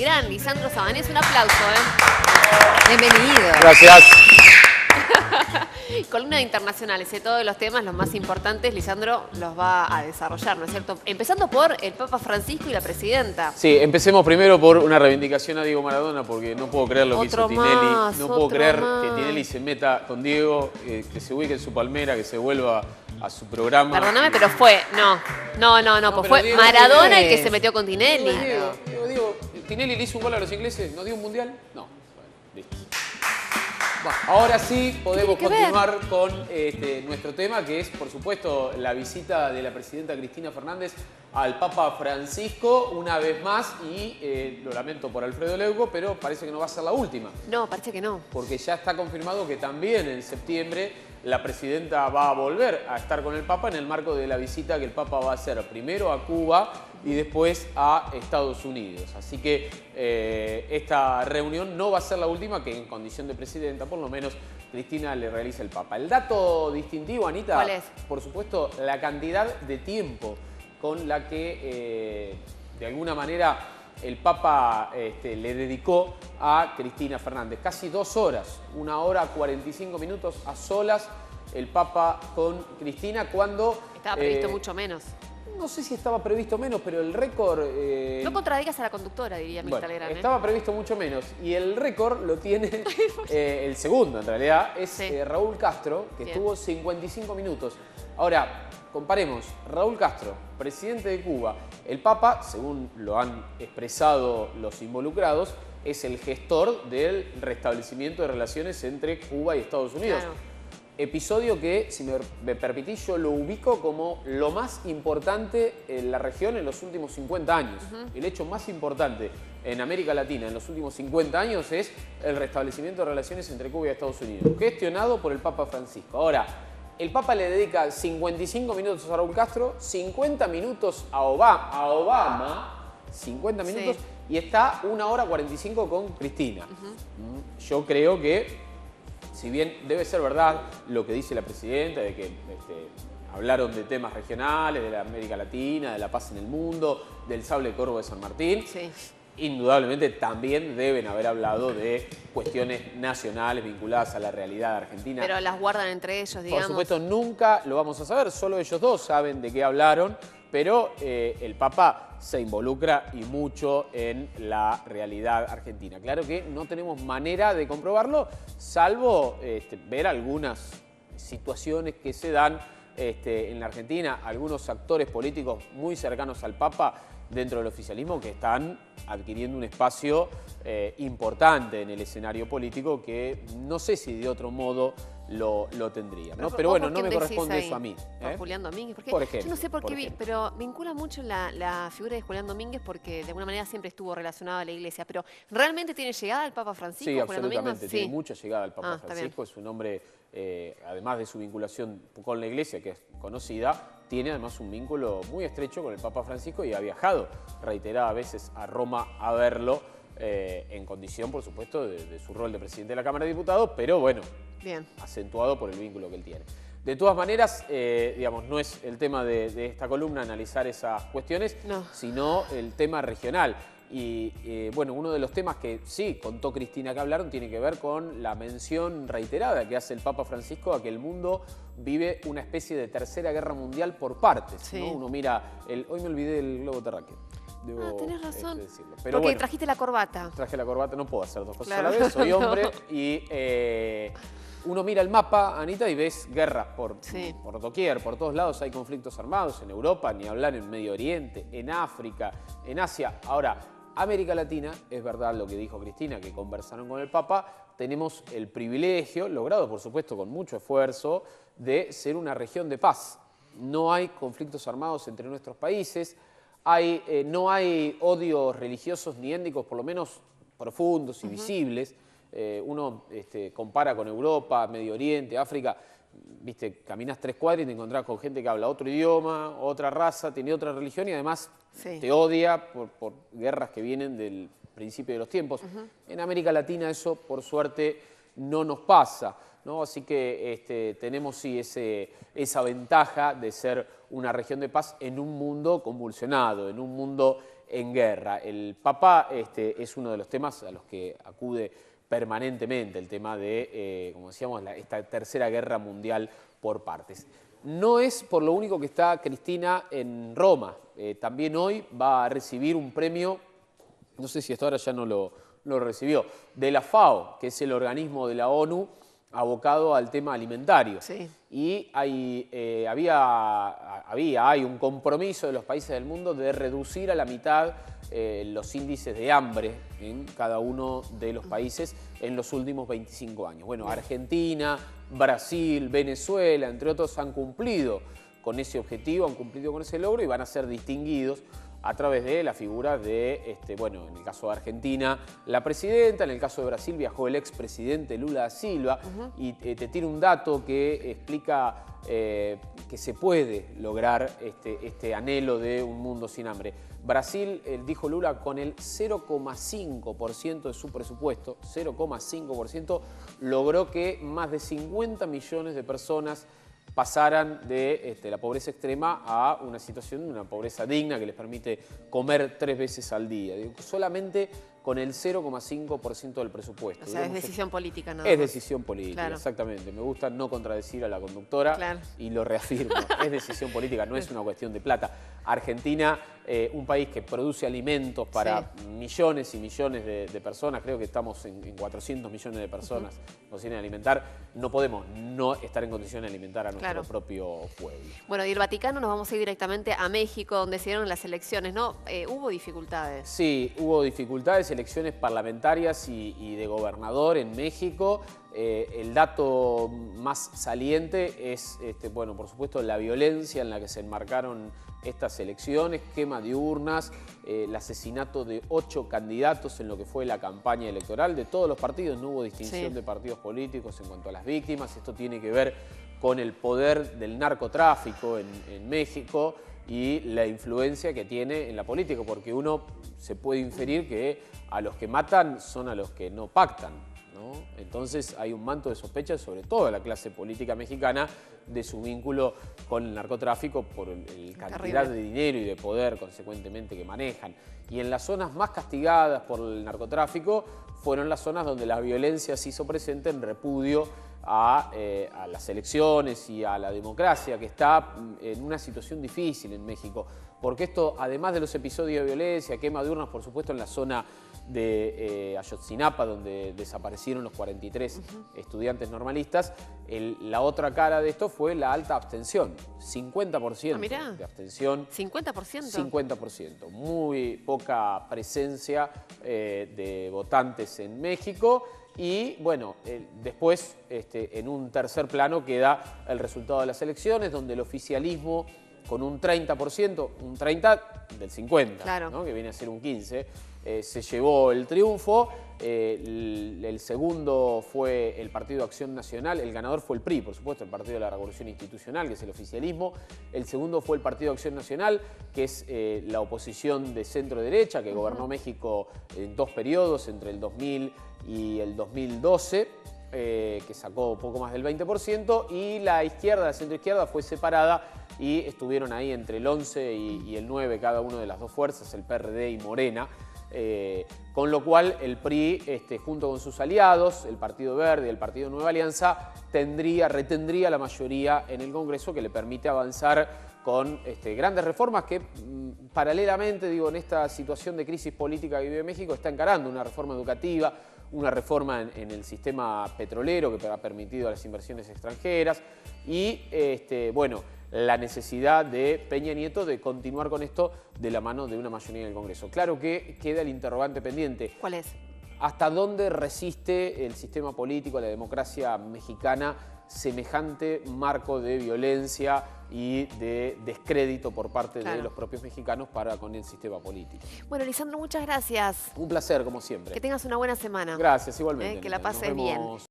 gran Lisandro Sabanés. Un aplauso, Bienvenido. Gracias. Columna de internacionales, todos los temas, los más importantes, Lisandro los va a desarrollar, ¿no es cierto? Empezando por el Papa Francisco y la presidenta. Sí, empecemos primero por una reivindicación a Diego Maradona, porque no puedo creer lo que hizo Tinelli. No puedo creer que Tinelli se meta con Diego, que se ubique en su palmera, que se vuelva a su programa. Perdóname, pero fue, no, pues fue Diego, Maradona el que se metió con Tinelli. Diego, ¿Tinelli le hizo un gol a los ingleses? ¿No dio un mundial? No. Bueno, listo. Ahora sí podemos continuar con nuestro tema, que es, por supuesto, la visita de la presidenta Cristina Fernández al Papa Francisco una vez más y lo lamento por Alfredo Leuco, pero parece que no va a ser la última. No, parece que no. Porque ya está confirmado que también en septiembre la presidenta va a volver a estar con el Papa en el marco de la visita que el Papa va a hacer primero a Cuba y después a Estados Unidos. Así que esta reunión no va a ser la última que en condición de presidenta, por lo menos, Cristina le realiza el Papa. El dato distintivo, Anita, ¿cuál es? Por supuesto, la cantidad de tiempo con la que, de alguna manera, el Papa le dedicó a Cristina Fernández. Casi 2 horas, 1 hora 45 minutos a solas el Papa con Cristina cuando... Estaba previsto mucho menos. No sé si estaba previsto menos, pero el récord... No contradigas a la conductora, diría Mirta Legrand. Estaba previsto mucho menos. Y el récord lo tiene el segundo, en realidad, es Raúl Castro, que estuvo 55 minutos. Ahora, comparemos. Raúl Castro, presidente de Cuba. El Papa, según lo han expresado los involucrados, es el gestor del restablecimiento de relaciones entre Cuba y Estados Unidos. Claro. Episodio que, si me permitís, yo lo ubico como lo más importante en la región en los últimos 50 años. El hecho más importante en América Latina en los últimos 50 años es el restablecimiento de relaciones entre Cuba y Estados Unidos, gestionado por el Papa Francisco. Ahora, el Papa le dedica 55 minutos a Raúl Castro, 50 minutos a Obama 50 minutos, y está 1 hora 45 con Cristina. Yo creo que, si bien debe ser verdad lo que dice la presidenta, de que hablaron de temas regionales, de la América Latina, de la paz en el mundo, del sable corvo de San Martín, indudablemente también deben haber hablado de cuestiones nacionales vinculadas a la realidad argentina. Pero las guardan entre ellos, digamos. Por supuesto, nunca lo vamos a saber, solo ellos dos saben de qué hablaron, pero el Papa se involucra y mucho en la realidad argentina. Claro que no tenemos manera de comprobarlo, salvo ver algunas situaciones que se dan en la Argentina, algunos actores políticos muy cercanos al Papa dentro del oficialismo que están adquiriendo un espacio importante en el escenario político que no sé si de otro modo lo tendría, ¿no? Pero bueno, no me corresponde eso a mí. ¿Por Julián Domínguez? Porque por ejemplo, yo no sé por qué, pero vincula mucho la figura de Julián Domínguez porque de alguna manera siempre estuvo relacionado a la iglesia. Pero ¿realmente tiene llegada al Papa Francisco? Sí, absolutamente, tiene mucha llegada al Papa Francisco. Es un hombre, además de su vinculación con la iglesia, que es conocida, tiene además un vínculo muy estrecho con el Papa Francisco y ha viajado reiteradas veces a Roma a verlo, en condición, por supuesto, de su rol de presidente de la Cámara de Diputados, pero bueno, acentuado por el vínculo que él tiene. De todas maneras, digamos, no es el tema de esta columna analizar esas cuestiones, sino el tema regional. Y bueno, uno de los temas que sí contó Cristina que hablaron tiene que ver con la mención reiterada que hace el Papa Francisco a que el mundo vive una especie de tercera guerra mundial por partes, ¿no? Uno mira, hoy me olvidé del globo terráqueo. Tenés razón. Pero porque trajiste la corbata. Traje la corbata, no puedo hacer 2 cosas a la vez, soy hombre y uno mira el mapa, Anita, y ves guerras por doquier, por todos lados hay conflictos armados, en Europa, ni hablar en Medio Oriente, en África, en Asia. Ahora, América Latina, es verdad lo que dijo Cristina, que conversaron con el Papa, tenemos el privilegio, logrado por supuesto con mucho esfuerzo, de ser una región de paz. No hay conflictos armados entre nuestros países, no hay odios religiosos ni étnicos, por lo menos profundos y visibles. Uno compara con Europa, Medio Oriente, África, viste, caminás 3 cuadras y te encontrás con gente que habla otro idioma, otra raza, tiene otra religión y además te odia por guerras que vienen del principio de los tiempos. En América Latina eso, por suerte, no nos pasa, ¿no? Así que tenemos sí esa ventaja de ser una región de paz en un mundo convulsionado, en un mundo en guerra. El Papa es uno de los temas a los que acude permanentemente, el tema de, como decíamos, esta tercera guerra mundial por partes. No es por lo único que está Cristina en Roma. También hoy va a recibir un premio, no sé si hasta ahora ya no lo recibió, de la FAO, que es el organismo de la ONU abocado al tema alimentario. Sí. Y hay un compromiso de los países del mundo de reducir a la mitad los índices de hambre en cada uno de los países en los últimos 25 años. Bueno, Argentina, Brasil, Venezuela, entre otros, han cumplido con ese objetivo, han cumplido con ese logro y van a ser distinguidos a través de la figura de, bueno, en el caso de Argentina, la presidenta, en el caso de Brasil viajó el expresidente Lula da Silva, y te tiro un dato que explica que se puede lograr este anhelo de un mundo sin hambre. Brasil, dijo Lula, con el 0,5% de su presupuesto, 0,5%, logró que más de 50 millones de personas pasaran de la pobreza extrema a una situación de una pobreza digna que les permite comer 3 veces al día. Digo, solamente con el 0,5% del presupuesto. O sea, digamos, es decisión política, ¿no? Es decisión política, claro. Exactamente. Me gusta no contradecir a la conductora, claro, y lo reafirmo. Es decisión política, no es una cuestión de plata. Argentina, un país que produce alimentos para millones y millones de personas, creo que estamos en 400 millones de personas que nos tienen que alimentar, no podemos no estar en condiciones de alimentar a nuestro propio pueblo. Bueno, y el Vaticano, nos vamos a ir directamente a México, donde se dieron las elecciones, ¿no? ¿Hubo dificultades? Sí, hubo dificultades, elecciones parlamentarias y de gobernador en México. El dato más saliente es, bueno, por supuesto, la violencia en la que se enmarcaron estas elecciones, quema de urnas, el asesinato de 8 candidatos en lo que fue la campaña electoral de todos los partidos. No hubo distinción de partidos políticos en cuanto a las víctimas. Esto tiene que ver con el poder del narcotráfico en México y la influencia que tiene en la política, porque uno se puede inferir que a los que matan son a los que no pactan, ¿no? Entonces hay un manto de sospecha sobre toda la clase política mexicana de su vínculo con el narcotráfico por el cantidad de dinero y de poder consecuentemente que manejan. Y en las zonas más castigadas por el narcotráfico fueron las zonas donde la violencia se hizo presente en repudio a las elecciones y a la democracia, que está en una situación difícil en México, porque esto, además de los episodios de violencia, quema de urnas, por supuesto en la zona de Ayotzinapa, donde desaparecieron los 43 estudiantes normalistas, la otra cara de esto fue la alta abstención, 50% de abstención. ¿50%? 50%, muy poca presencia de votantes en México. Y bueno, después en un tercer plano queda el resultado de las elecciones, donde el oficialismo con un 30%, un 30 del 50, claro, ¿no? Que viene a ser un 15, se llevó el triunfo. El segundo fue el Partido Acción Nacional, el ganador fue el PRI, por supuesto, el Partido de la Revolución Institucional, que es el oficialismo. El segundo fue el Partido Acción Nacional, que es la oposición de centro-derecha, que gobernó México en 2 periodos, entre el 2000 y el 2012, que sacó poco más del 20%, y la izquierda, la centroizquierda, fue separada y estuvieron ahí entre el 11 y el 9, cada una de las dos fuerzas, el PRD y Morena. Con lo cual el PRI, junto con sus aliados, el Partido Verde y el Partido Nueva Alianza, retendría la mayoría en el Congreso, que le permite avanzar con grandes reformas que paralelamente, digo, en esta situación de crisis política que vive México, está encarando una reforma educativa, una reforma en el sistema petrolero que ha permitido las inversiones extranjeras y, bueno, la necesidad de Peña Nieto de continuar con esto de la mano de una mayoría en el Congreso. Claro que queda el interrogante pendiente. ¿Cuál es? ¿Hasta dónde resiste el sistema político, la democracia mexicana, semejante marco de violencia y de descrédito por parte de los propios mexicanos para con el sistema político? Bueno, Lisandro, muchas gracias. Un placer, como siempre. Que tengas una buena semana. Gracias, igualmente. Que la pases bien.